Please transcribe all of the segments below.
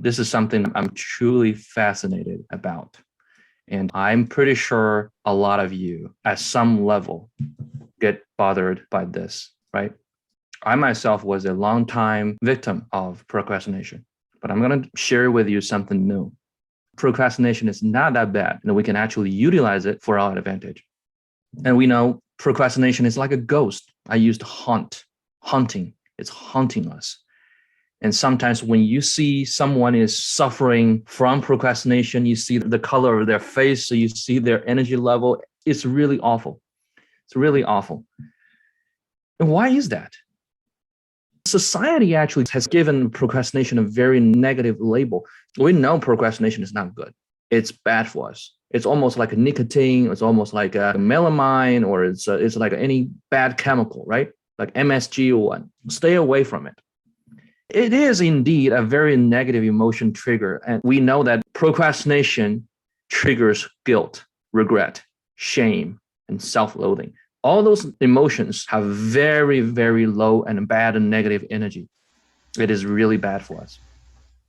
This is something I'm truly fascinated about. And I'm pretty sure a lot of you at some level get bothered by this, right? I myself was a longtime victim of procrastination, but I'm going to share with you something new. Procrastination is not that bad, and we can actually utilize it for our advantage. And we know procrastination is like a ghost. I used hunting. It's haunting us. And sometimes when you see someone is suffering from procrastination, you see the color of their face, so you see their energy level. It's really awful. It's really awful. And why is that? Society actually has given procrastination a very negative label. We know procrastination is not good. It's bad for us. It's almost like a nicotine. It's almost like a melamine, or it's like any bad chemical, right? Like MSG or what. Stay away from it. It is indeed a very negative emotion trigger. And we know that procrastination triggers guilt, regret, shame, and self-loathing. All those emotions have very, very low and bad and negative energy. It is really bad for us.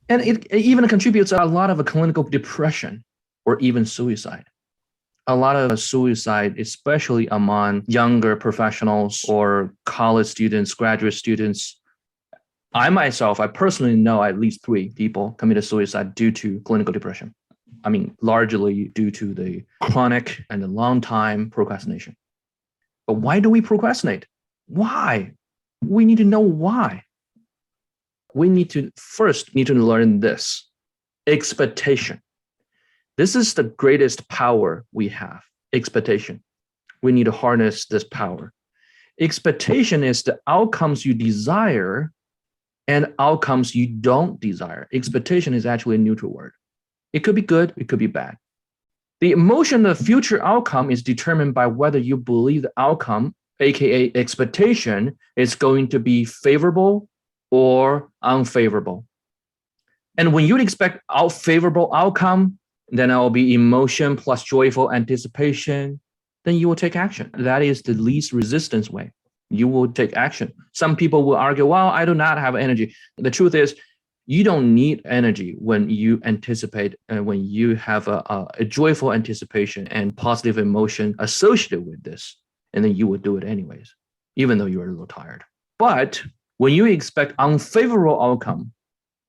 And it even contributes a lot of a clinical depression or even suicide. A lot of suicide, especially among younger professionals or college students, graduate students. I personally know at least 3 people committed suicide due to clinical depression. I mean, largely due to the chronic and the long time procrastination. But why do we procrastinate? Why? We need to know why. We need to learn this. Expectation. This is the greatest power we have. Expectation. We need to harness this power. Expectation is the outcomes you desire and outcomes you don't desire. Expectation is actually a neutral word. It could be good, it could be bad. The emotion of future outcome is determined by whether you believe the outcome, aka expectation, is going to be favorable or unfavorable. And when you expect favorable outcome, then it will be emotion plus joyful anticipation, then you will take action. That is the least resistance way. You will take action. Some people will argue, well, I do not have energy. The truth is, you don't need energy when you anticipate and when you have a joyful anticipation and positive emotion associated with this. And then you will do it anyways, even though you're a little tired. But when you expect unfavorable outcome,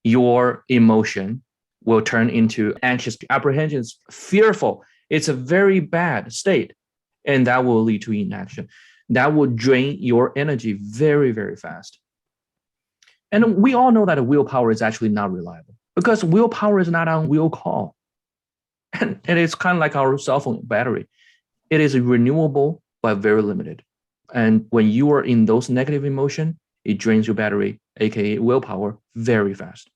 your emotion will turn into anxious, apprehensions, fearful. It's a very bad state. And that will lead to inaction. That will drain your energy very, very fast. And we all know that willpower is actually not reliable because willpower is not on will call. And it's kind of like our cell phone battery. It is renewable, but very limited. And when you are in those negative emotion, it drains your battery, aka willpower, very fast.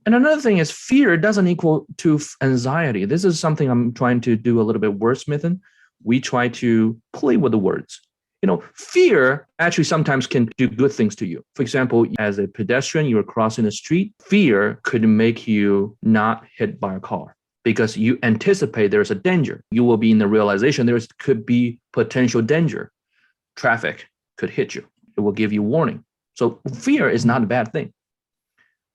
And another thing is fear doesn't equal to anxiety. This is something I'm trying to do a little bit wordsmithing. We try to play with the words. Fear actually sometimes can do good things to you. For example, as a pedestrian, you're crossing the street, fear could make you not hit by a car because you anticipate there's a danger. You will be in the realization there could be potential danger. Traffic could hit you. It will give you warning. So fear is not a bad thing.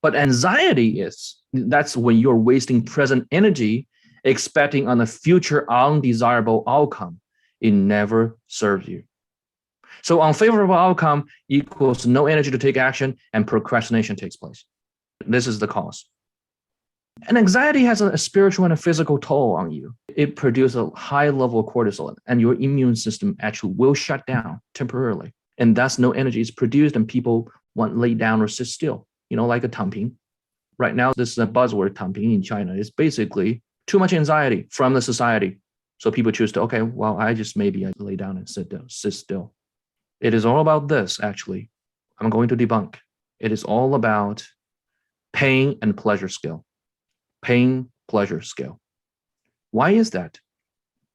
But anxiety that's when you're wasting present energy expecting on a future undesirable outcome. It never serves you. So unfavorable outcome equals no energy to take action and procrastination takes place. This is the cause. And anxiety has a spiritual and a physical toll on you. It produces a high level of cortisol and your immune system actually will shut down temporarily. And thus no energy is produced and people want to lay down or sit still, like a tangping. Right now, this is a buzzword, tangping in China. It's basically too much anxiety from the society. So people choose to, I lay down and sit still. It is all about this, actually. I'm going to debunk. It is all about pain and pleasure scale. Pain, pleasure scale. Why is that?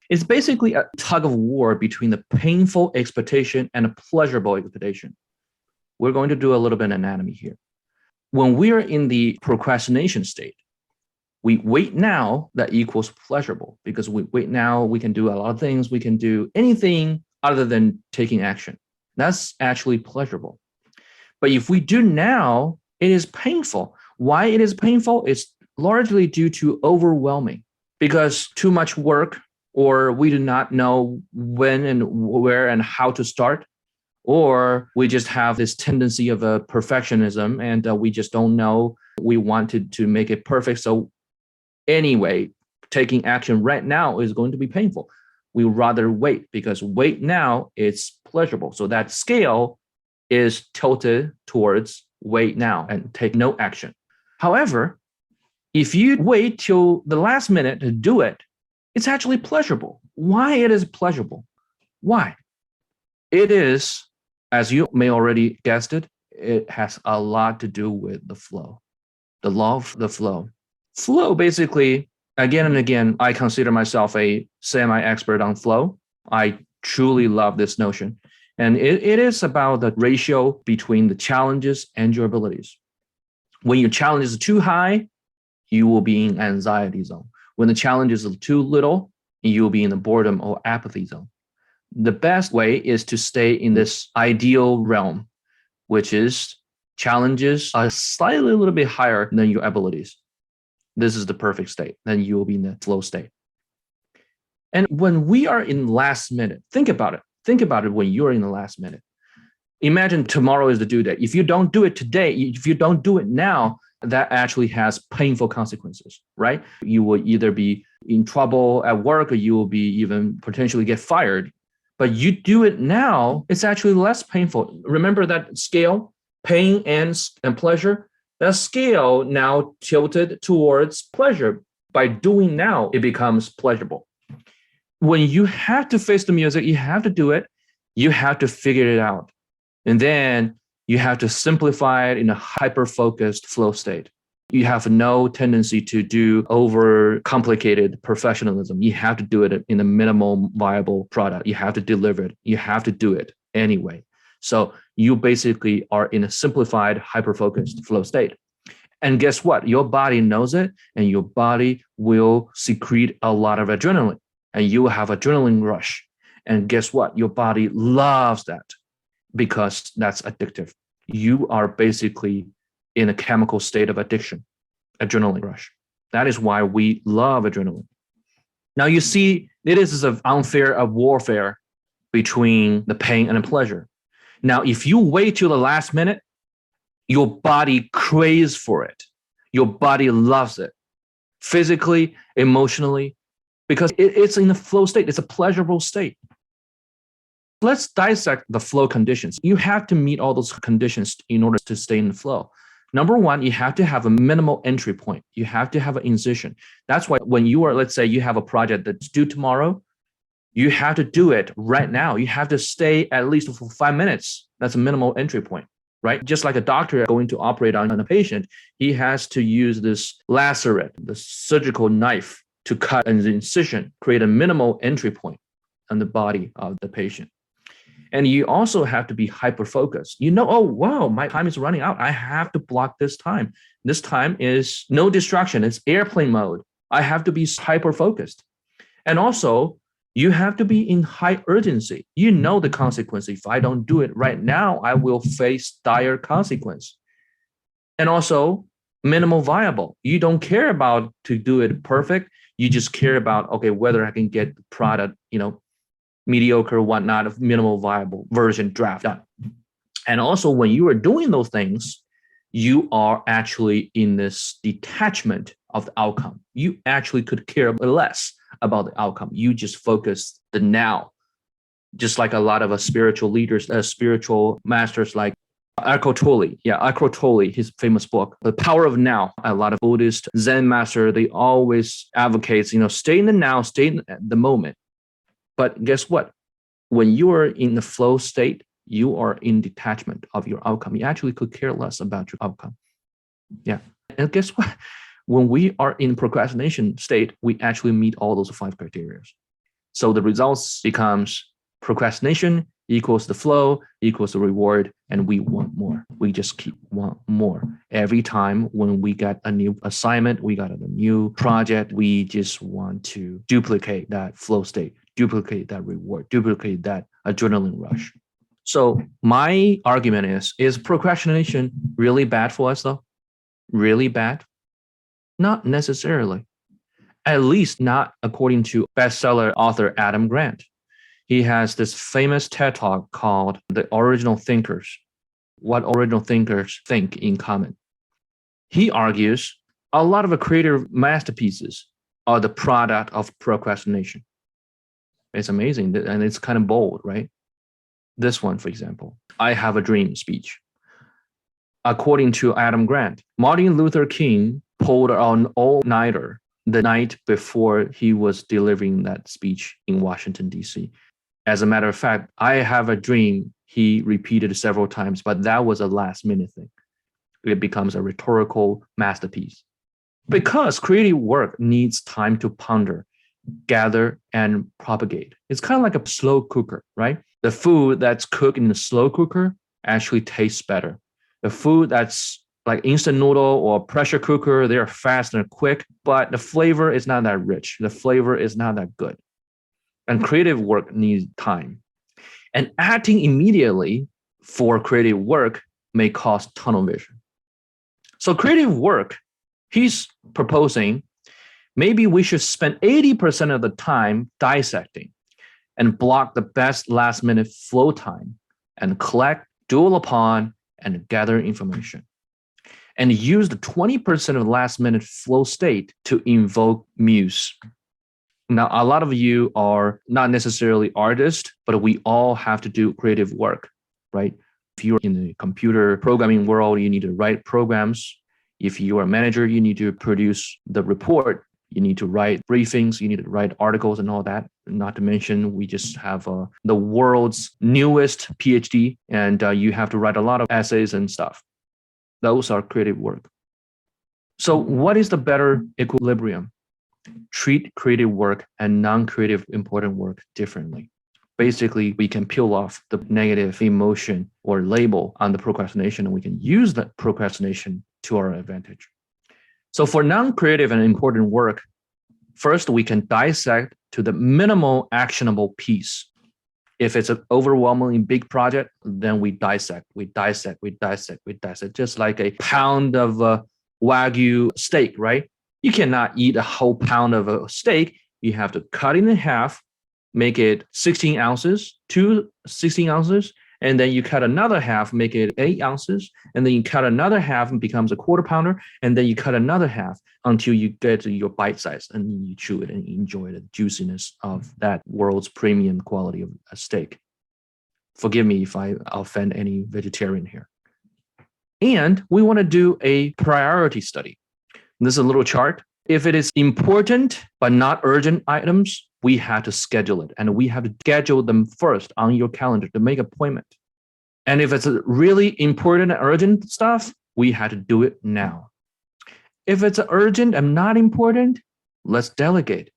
It's basically a tug of war between the painful expectation and a pleasurable expectation. We're going to do a little bit of anatomy here. When we're in the procrastination state, we wait now that equals pleasurable because we wait now, we can do a lot of things. We can do anything other than taking action. That's actually pleasurable. But if we do now, it is painful. Why it is painful? It's largely due to overwhelming, because too much work, or we do not know when and where and how to start, or we just have this tendency of a perfectionism, and we just don't know. We wanted to make it perfect. So anyway, taking action right now is going to be painful. We rather wait, because wait now is pleasurable. So that scale is tilted towards wait now and take no action. However, if you wait till the last minute to do it, it's actually pleasurable. Why it is pleasurable? Why? It is, as you may already guessed it has a lot to do with the flow, the law of the flow. Flow, basically, again and again, I consider myself a semi-expert on flow. I truly love this notion. And it is about the ratio between the challenges and your abilities. When your challenge is too high, you will be in anxiety zone. When the challenge is too little, you will be in the boredom or apathy zone. The best way is to stay in this ideal realm, which is challenges are slightly a little bit higher than your abilities. This is the perfect state. Then you will be in the flow state. And when we are in last minute, think about it. Think about it when you're in the last minute. Imagine tomorrow is the due date. If you don't do it today, if you don't do it now, that actually has painful consequences, right? You will either be in trouble at work, or you will be even potentially get fired. But you do it now, it's actually less painful. Remember that scale, pain and pleasure? That scale now tilted towards pleasure. By doing now, it becomes pleasurable. When you have to face the music, you have to do it. You have to figure it out. And then you have to simplify it in a hyper-focused flow state. You have no tendency to do over-complicated professionalism. You have to do it in a minimal viable product. You have to deliver it. You have to do it anyway. So you basically are in a simplified, hyper-focused flow state. And guess what? Your body knows it, and your body will secrete a lot of adrenaline, and you will have adrenaline rush. And guess what? Your body loves that, because that's addictive. You are basically in a chemical state of addiction, adrenaline rush. That is why we love adrenaline. Now you see, it is an unfair warfare between the pain and the pleasure. Now, if you wait till the last minute, your body craves for it. Your body loves it, physically, emotionally, because it's in the flow state. It's a pleasurable state. Let's dissect the flow conditions. You have to meet all those conditions in order to stay in the flow. Number one, you have to have a minimal entry point. You have to have an incision. That's why when you are, let's say you have a project that's due tomorrow, you have to do it right now. You have to stay at least for 5 minutes. That's a minimal entry point, right? Just like a doctor going to operate on a patient, he has to use this lacerate, the surgical knife, to cut an incision, create a minimal entry point on the body of the patient. And you also have to be hyper-focused. You know, oh, wow, my time is running out. I have to block this time. This time is no distraction. It's airplane mode. I have to be hyper-focused. And also, you have to be in high urgency. You know the consequence. If I don't do it right now, I will face dire consequence. And also, minimal viable. You don't care about to do it perfect. You just care about, okay, whether I can get the product, mediocre, whatnot, of minimal viable version draft done. And also, when you are doing those things, you are actually in this detachment of the outcome. You actually could care less about the outcome. You just focus the now. Just like a lot of spiritual leaders, spiritual masters like Eckhart Tolle, his famous book, The Power of Now. A lot of Buddhist Zen master, they always advocate, stay in the now, stay in the moment. But guess what? When you are in the flow state, you are in detachment of your outcome. You actually could care less about your outcome. Yeah. And guess what? When we are in procrastination state, we actually meet all those 5 criteria. So the results becomes procrastination equals the flow equals the reward, and we want more. We just keep want more. Every time when we got a new assignment, we got a new project, we just want to duplicate that flow state, duplicate that reward, duplicate that adrenaline rush. So my argument is procrastination really bad for us though? really bad? Not necessarily. At least not according to bestseller author Adam Grant. He has this famous TED Talk called The Original Thinkers, What Original Thinkers Think in Common. He argues a lot of the creative masterpieces are the product of procrastination. It's amazing and it's kind of bold, right? This one, for example, I Have a Dream speech. According to Adam Grant, Martin Luther King pulled an all-nighter the night before he was delivering that speech in Washington, D.C. As a matter of fact, I Have a Dream, he repeated several times, but that was a last-minute thing. It becomes a rhetorical masterpiece. Because creative work needs time to ponder, gather, and propagate. It's kind of like a slow cooker, right? The food that's cooked in the slow cooker actually tastes better. The food that's like instant noodle or pressure cooker, they're fast and quick, but the flavor is not that rich. The flavor is not that good. And creative work needs time. And acting immediately for creative work may cause tunnel vision. So creative work, he's proposing, maybe we should spend 80% of the time dissecting and block the best last minute flow time and collect, dwell upon, and gather information. And use the 20% of the last minute flow state to invoke muse. Now, a lot of you are not necessarily artists, but we all have to do creative work, right? If you're in the computer programming world, you need to write programs. If you are a manager, you need to produce the report. You need to write briefings. You need to write articles and all that. Not to mention, we just have the world's newest PhD, and you have to write a lot of essays and stuff. Those are creative work. So what is the better equilibrium? Treat creative work and non-creative important work differently. Basically, we can peel off the negative emotion or label on the procrastination, and we can use that procrastination to our advantage. So for non-creative and important work, first, we can dissect to the minimal actionable piece. If it's an overwhelmingly big project, then we dissect, just like a pound of Wagyu steak, right? You cannot eat a whole pound of a steak. You have to cut it in half, make it 16 ounces, 16 ounces, and then you cut another half, make it 8 ounces, and then you cut another half and becomes a quarter pounder, and then you cut another half until you get to your bite size, and you chew it and enjoy the juiciness of that world's premium quality of a steak. Forgive me if I offend any vegetarian here. And we want to do a priority study. This is a little chart. If it is important but not urgent items, we have to schedule it, and we have to schedule them first on your calendar to make an appointment. And if it's a really important and urgent stuff, we have to do it now. If it's urgent and not important, let's delegate.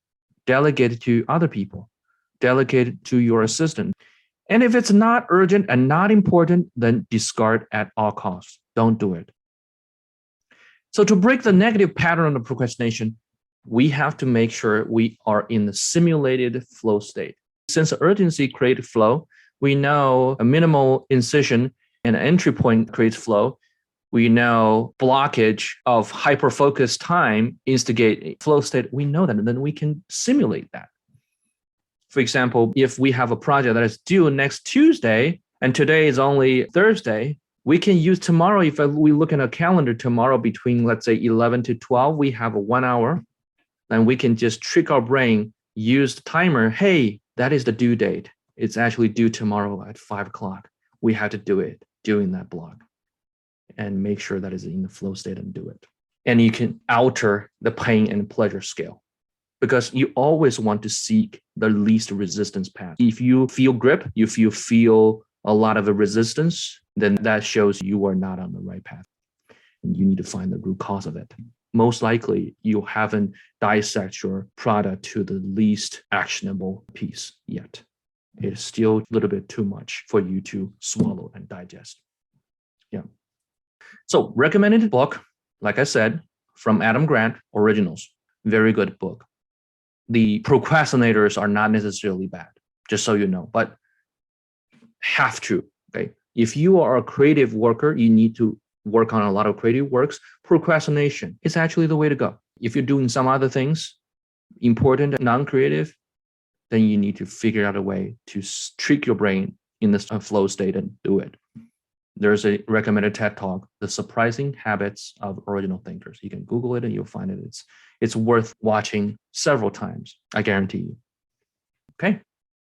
Delegate it to other people. Delegate it to your assistant. And if it's not urgent and not important, then discard at all costs. Don't do it. So to break the negative pattern of procrastination, we have to make sure we are in the simulated flow state. Since urgency creates flow, we know a minimal incision and entry point creates flow. We know blockage of hyper-focused time instigate a flow state. We know that, and then we can simulate that. For example, if we have a project that is due next Tuesday, and today is only Thursday, we can use tomorrow. If we look at a calendar tomorrow between, let's say, 11 to 12, we have a 1 hour. Then we can just trick our brain, use the timer. Hey, that is the due date. It's actually due tomorrow at 5 o'clock. We have to do it during that block and make sure that is in the flow state and do it. And you can alter the pain and pleasure scale because you always want to seek the least resistance path. If you feel grip, if you feel a lot of resistance, then that shows you are not on the right path. And you need to find the root cause of it. Most likely, you haven't dissected your product to the least actionable piece yet. It's still a little bit too much for you to swallow and digest. Yeah. So recommended book, like I said, from Adam Grant, Originals. Very good book. The procrastinators are not necessarily bad, just so you know, but half true. Okay. If you are a creative worker, you need to work on a lot of creative works, procrastination is actually the way to go. If you're doing some other things, important and non-creative, then you need to figure out a way to trick your brain in this flow state and do it. There's a recommended TED Talk, The Surprising Habits of Original Thinkers. You can Google it and you'll find it. It's worth watching several times, I guarantee you. Okay,